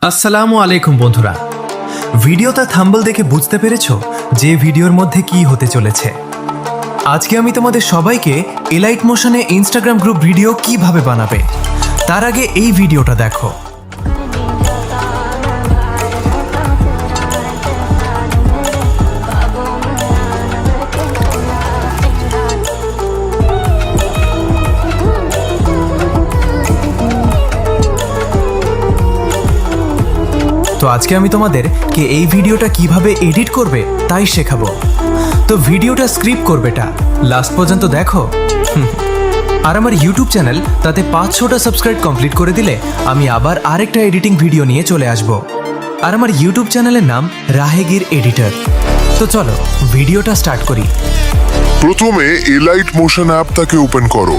আসসালামু আলাইকুম বন্ধুরা, ভিডিওটা থাম্বনেল দেখে বুঝতে পেরেছো যে ভিডিওর মধ্যে কি হতে চলেছে। আজকে আমি তোমাদের সবাইকে এলাইট মোশনে ইনস্টাগ্রাম গ্রুপ ভিডিও কিভাবে বানাবে তার আগে এই ভিডিওটা দেখো। তো আজকে আমি তোমাদেরকে এই ভিডিওটা কিভাবে এডিট করবে তাই শেখাবো। তো ভিডিওটা স্ক্রিপ্ট করবেটা লাস্ট পর্যন্ত দেখো। আর আমার ইউটিউব চ্যানেল তাতে 500টা সাবস্ক্রাইব কমপ্লিট করে দিলে আমি আবার আরেকটা এডিটিং ভিডিও নিয়ে চলে আসব। আর আমার ইউটিউব চ্যানেলের নাম রাহেগীর এডিটর। তো চলো ভিডিওটা স্টার্ট করি। প্রথমে এলাইট মোশন অ্যাপটাকে ওপেন করো,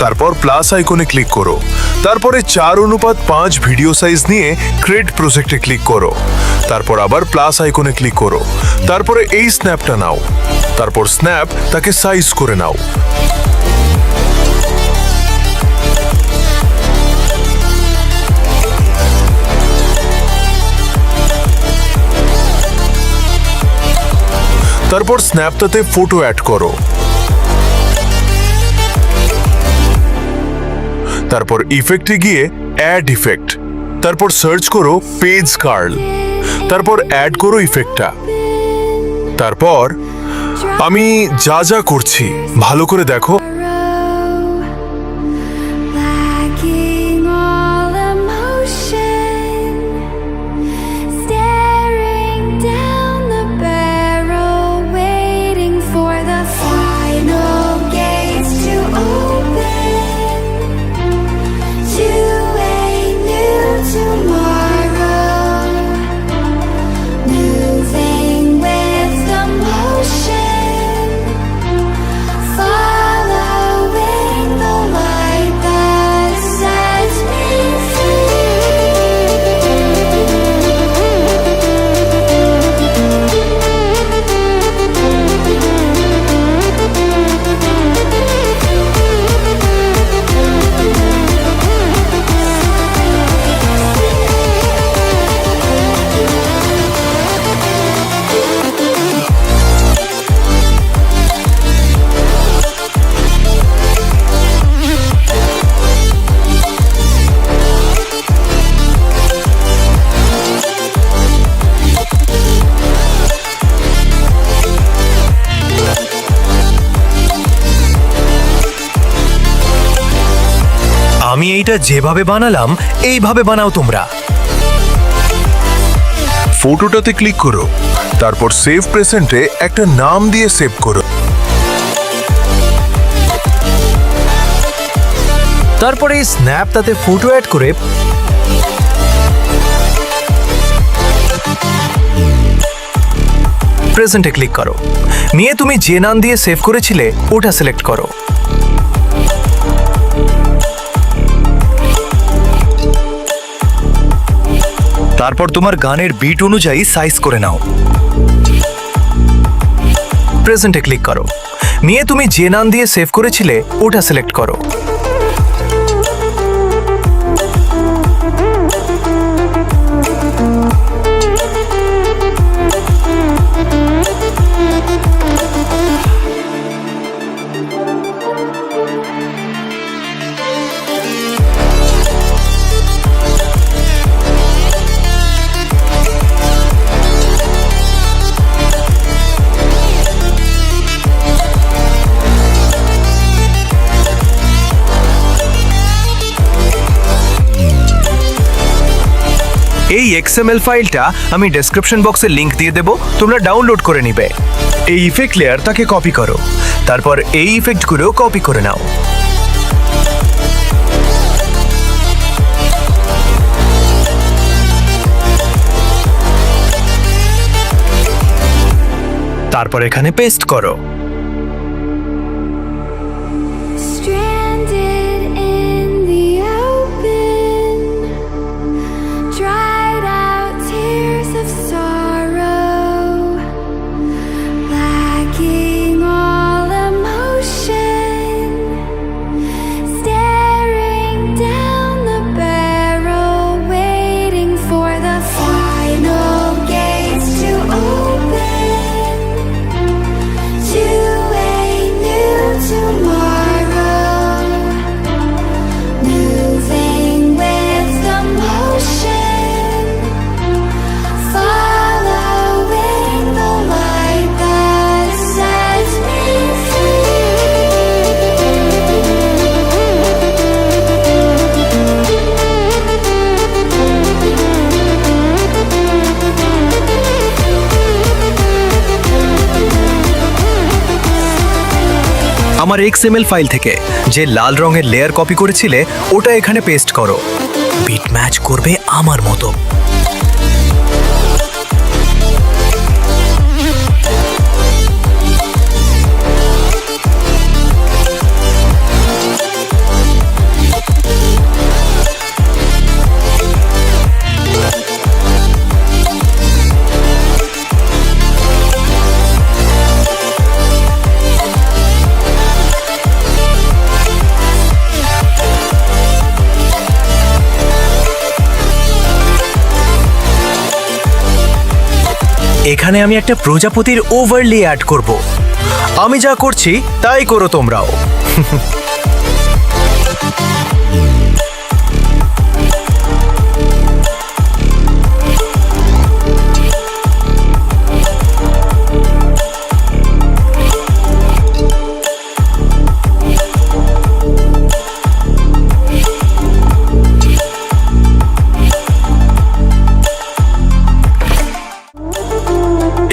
তারপর প্লাস আইকনে ক্লিক করো, তারপরে 4:5 ভিডিও সাইজ নিয়ে ক্রিয়েট প্রজেক্টে ক্লিক করো, তারপর আবার প্লাস আইকনে ক্লিক করো, তারপরে এই স্ন্যাপটা নাও, তারপর স্ন্যাপ তাকে সাইজ করে নাও। তারপর স্ন্যাপটাতে ফটো অ্যাড করো, তারপর ইফেক্টে গিয়ে অ্যাড ইফেক্ট, তারপর সার্চ করো পেজ কার্ল, তারপর অ্যাড করো ইফেক্টটা। তারপর আমি যা যা করছি ভালো করে দেখো। Lacking all emotion, staring down the barrel, waiting for the final gates to open to a new tomorrow, moving with the motion, following the light that sets me আমি এইটা যেভাবে বানালাম এইভাবে বানাও তোমরা। ফটোটাতে ক্লিক করো, তারপর সেভ প্রেজেন্টে একটা নাম দিয়ে সেভ করো। তারপরে এই স্ন্যাপ তাতে ফটো অ্যাড করে প্রেজেন্টে ক্লিক করো, নিয়ে তুমি যে নাম দিয়ে সেভ করেছিলে ওটা সিলেক্ট করো। তারপর তোমার গানের বিট অনুযায়ী সাইজ করে নাও। প্রেজেন্টে ক্লিক করো, নিয়ে তুমি যে নাম দিয়ে সেভ করেছিলে ওটা সিলেক্ট করো। এই XML ফাইলটা আমি ডেসক্রিপশন বক্সে লিংক দিয়ে দেব, তোমরা ডাউনলোড করে নিবে। এই ইফেক্ট লেয়ার তাকে কপি করো, তারপর এই ইফেক্টগুলো কপি করে নাও। তারপর এখানে পেস্ট করো। stranded in the open, dried out tears of sorrow, lacking all emotion, staring down the barrel. আমার XML ফাইল থেকে যে লাল রঙের লেয়ার কপি করেছিলে ওটা এখানে পেস্ট করো। বিট ম্যাচ করবে আমার মতো। এখানে আমি একটা প্রজাপতির ওভারলে অ্যাড করব। আমি যা করছি তাই করো তোমরাও।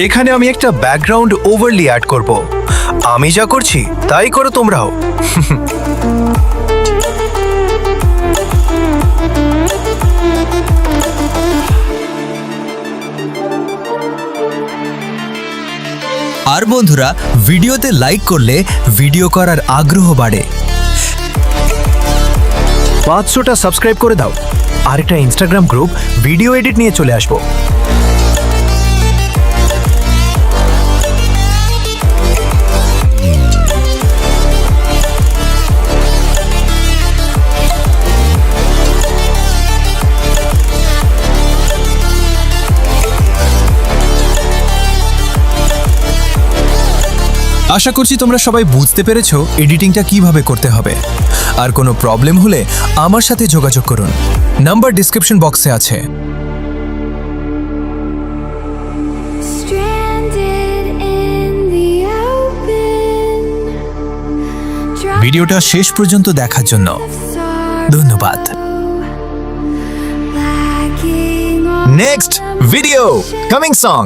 এখানে আমি একটা ব্যাকগ্রাউন্ড ওভারলে অ্যাড করব। আমি যা করছি তাই করো তোমরাও। আর বন্ধুরা, ভিডিওতে লাইক করলে ভিডিও করার আগ্রহ বাড়ে। 500টা সাবস্ক্রাইব করে দাও। আর একটা ইনস্টাগ্রাম গ্রুপ ভিডিও এডিট নিয়ে চলে আসবো। আশা করছি তোমরা সবাই বুঝতে পেরেছো এডিটিংটা কিভাবে করতে হবে। আর কোনো প্রবলেম হলে আমার সাথে যোগাযোগ করুন, নাম্বার ডিসক্রিপশন বক্সে আছে। Stranded in the open. ভিডিওটা শেষ পর্যন্ত দেখার জন্য ধন্যবাদ। Lacking all next video coming song.